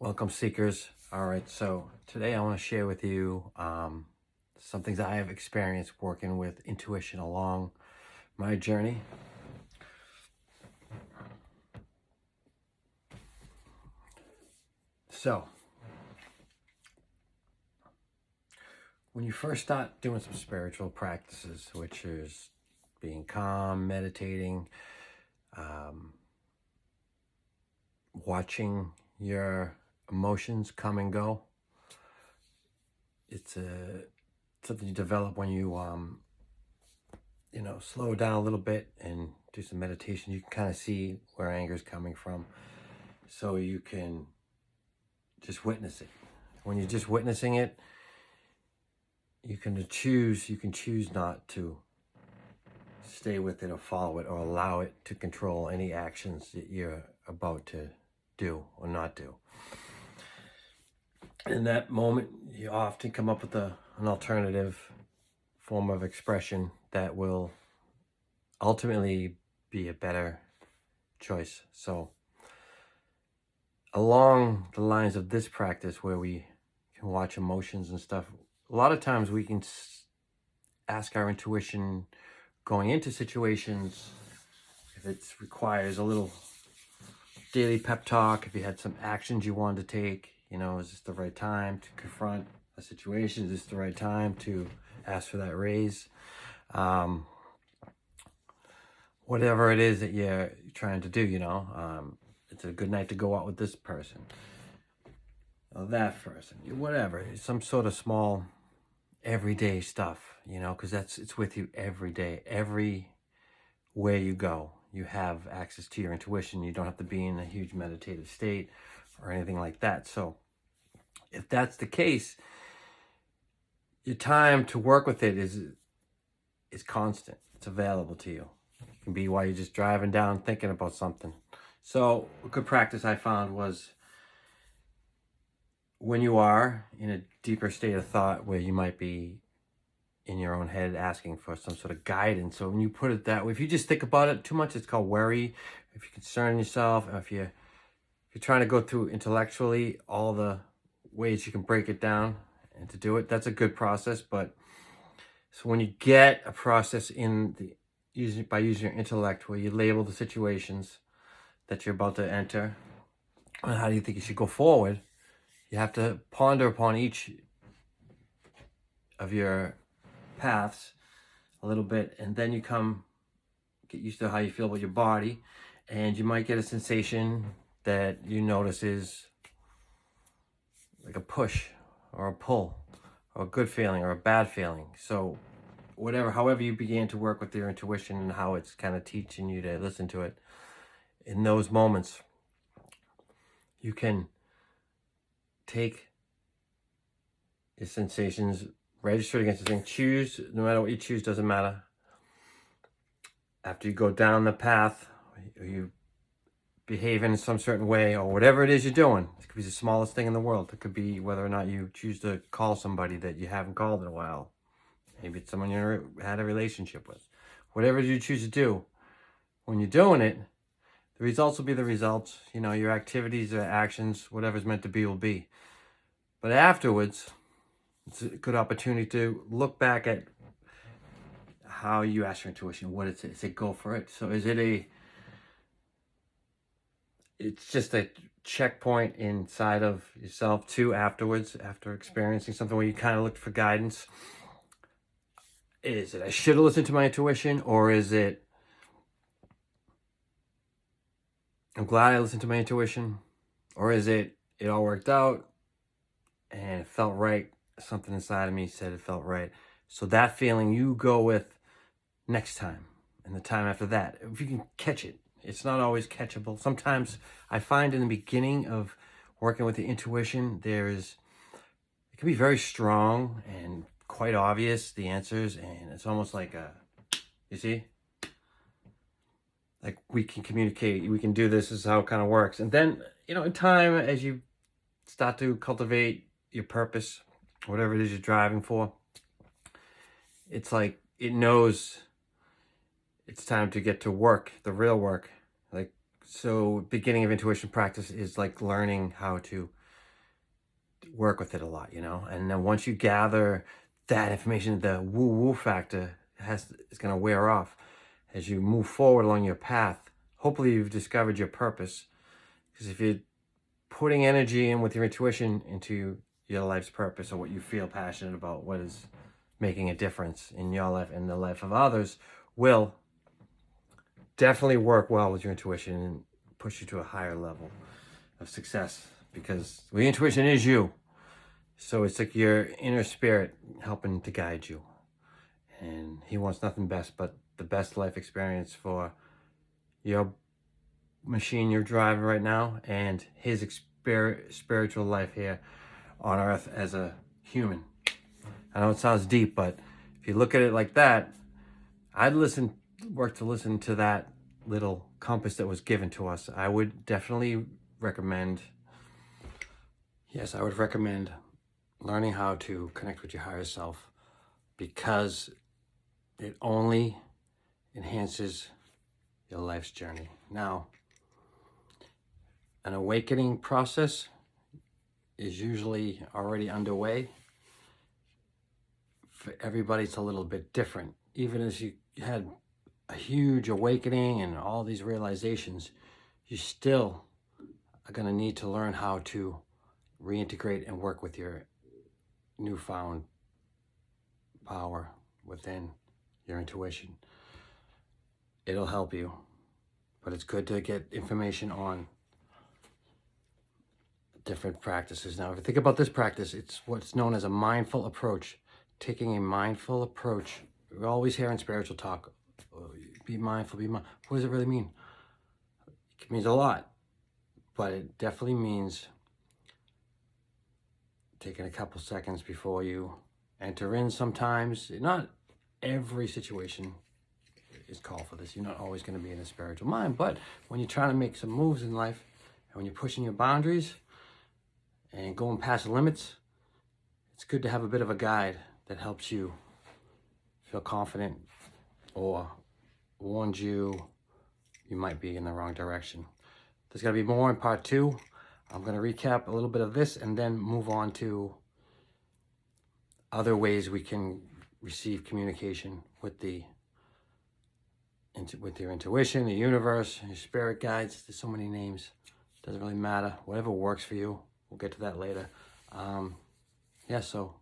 Welcome, seekers. All right, so today I want to share with you some things I have experienced working with intuition along my journey. So, when you first start doing some spiritual practices, which is being calm, meditating, watching your emotions come and go, it's something you develop when you slow down a little bit and do some meditation. You can kind of see where anger is coming from, so you can just witness it. When you're just witnessing it, you can choose not to stay with it or follow it or allow it to control any actions that you're about to do or not do. In that moment, you often come up with an alternative form of expression that will ultimately be a better choice. So along the lines of this practice where we can watch emotions and stuff, a lot of times we can ask our intuition going into situations if it requires a little daily pep talk, if you had some actions you wanted to take, is this the right time to confront a situation? Is this the right time to ask for that raise? Whatever it is that you're trying to do, it's a good night to go out with this person or that person, whatever. Some sort of small everyday stuff, because it's with you every day. Everywhere you go, you have access to your intuition. You don't have to be in a huge meditative state or anything like that. So if that's the case, your time to work with it is constant. It's available to you. It can be while you're just driving down thinking about something. So a good practice I found was when you are in a deeper state of thought where you might be in your own head asking for some sort of guidance. So when you put it that way, if you just think about it too much, it's called worry. If you're concerning yourself, if you're trying to go through intellectually all the ways you can break it down and to do it, that's a good process. But so when you get a process by using your intellect, where you label the situations that you're about to enter and how do you think you should go forward, you have to ponder upon each of your paths a little bit, and then you get used to how you feel about your body, and you might get a sensation that you notice is like a push or a pull or a good feeling or a bad feeling. So however you began to work with your intuition and how it's kind of teaching you to listen to it, in those moments you can take your sensations, register against the thing, choose. No matter what you choose, doesn't matter. After you go down the path, or you behave in some certain way, or whatever it is you're doing, it could be the smallest thing in the world. It could be whether or not you choose to call somebody that you haven't called in a while. Maybe it's someone you had a relationship with. Whatever you choose to do, when you're doing it, the results will be the results. Your activities or actions, whatever's meant to be will be. But afterwards, it's a good opportunity to look back at how you ask your intuition, what it is. Go for it. So it's just a checkpoint inside of yourself too afterwards, after experiencing something where you kind of looked for guidance. Is it I should have listened to my intuition, or is it I'm glad I listened to my intuition, or is it all worked out and it felt right? Something inside of me said it felt right. So that feeling you go with next time and the time after that. If you can catch it. It's not always catchable. Sometimes I find in the beginning of working with the intuition, it can be very strong and quite obvious, the answers, and it's almost like you see? Like we can communicate, we can do this is how it kind of works. And then, in time, as you start to cultivate your purpose, whatever it is you're driving for, it's like it knows it's time to get to work, the real work. So beginning of intuition practice is like learning how to work with it a lot, you know? And then once you gather that information, the woo-woo factor is going to wear off as you move forward along your path. Hopefully you've discovered your purpose. Because if you're putting energy in with your intuition into your life's purpose, or what you feel passionate about, what is making a difference in your life and the life of others, will definitely work well with your intuition and push you to a higher level of success. Because the intuition is you. So it's like your inner spirit helping to guide you. And he wants nothing best but the best life experience for your machine you're driving right now and his spiritual life here on earth as a human. I know it sounds deep, but if you look at it like that, I'd work to listen to that little compass that was given to us. I would definitely recommend, yes, I would recommend learning how to connect with your higher self, because it only enhances your life's journey. Now, an awakening process is usually already underway. For everybody, it's a little bit different. Even as you had a huge awakening and all these realizations, you still are going to need to learn how to reintegrate and work with your newfound power within your intuition. It'll help you, but it's good to get information on different practices. Now, if you think about this practice, it's what's known as a mindful approach. Taking a mindful approach. We always hear in spiritual talk, be mindful, be mindful. What does it really mean? It means a lot, but it definitely means taking a couple seconds before you enter in sometimes. Not every situation is called for this. You're not always going to be in a spiritual mind, but when you're trying to make some moves in life, and when you're pushing your boundaries and going past the limits, it's good to have a bit of a guide that helps you feel confident or warns you might be in the wrong direction. There's going to be more in part 2. I'm going to recap a little bit of this and then move on to other ways we can receive communication with your intuition, the universe, your spirit guides. There's so many names. Doesn't really matter. Whatever works for you. We'll get to that later. So